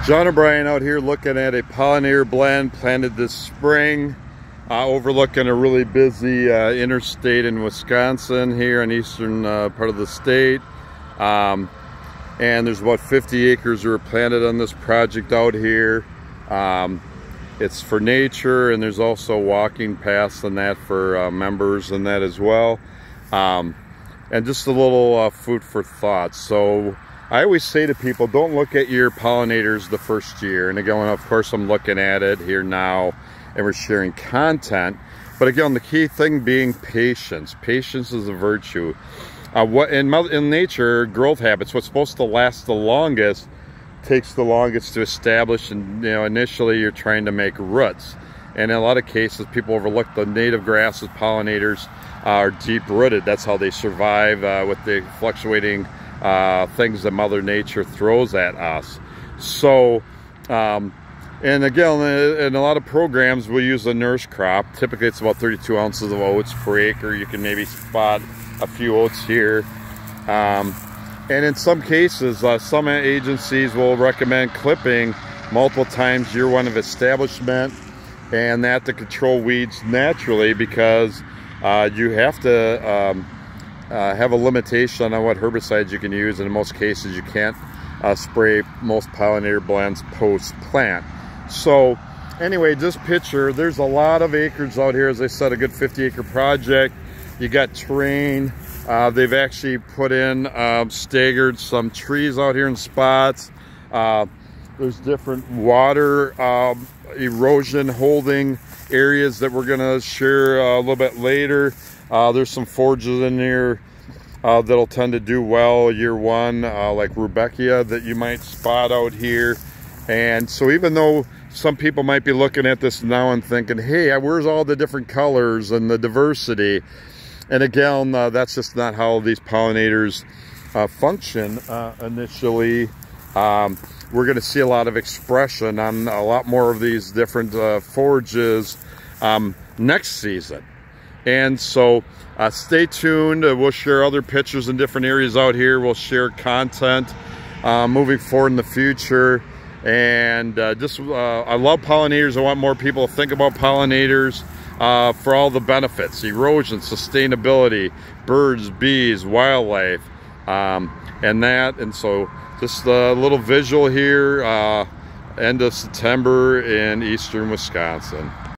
John and Brian out here looking at a pollinator blend planted this spring, overlooking a really busy interstate in Wisconsin here in eastern part of the state. And there's about 50 acres that were planted on this project out here. It's for nature, and there's also walking paths and that for members and that as well. And just a little food for thought. So I always say to people, don't look at your pollinators the first year. And again, of course, I'm looking at it here now and we're sharing content. But again, the key thing being patience. Patience is a virtue. What in nature, growth habits, what's supposed to last the longest takes the longest to establish. And initially you're trying to make roots. And in a lot of cases, people overlook the native grasses, pollinators are deep rooted. That's how they survive with the fluctuating things that Mother Nature throws at us. So, and again, in a lot of programs, we use a nurse crop. Typically, it's about 32 ounces of oats per acre. You can maybe spot a few oats here. And in some cases, some agencies will recommend clipping multiple times year one of establishment, and that to control weeds naturally, because you have to have a limitation on what herbicides you can use, and in most cases you can't spray most pollinator blends post-plant. So anyway, this picture, there's a lot of acres out here. As I said, a good 50-acre project. You got terrain. They've actually put in staggered some trees out here in spots. There's different water erosion holding areas that we're gonna share a little bit later. There's some forages in here that'll tend to do well year one, like Rudbeckia that you might spot out here. And so even though some people might be looking at this now and thinking, hey, where's all the different colors and the diversity? And again, that's just not how these pollinators function initially. We're going to see a lot of expression on a lot more of these different forages next season. And so stay tuned. We'll share other pictures in different areas out here. We'll share content moving forward in the future. And I love pollinators. I want more people to think about pollinators for all the benefits: erosion, sustainability, birds, bees, wildlife, and that. And so just a little visual here, end of September in eastern Wisconsin.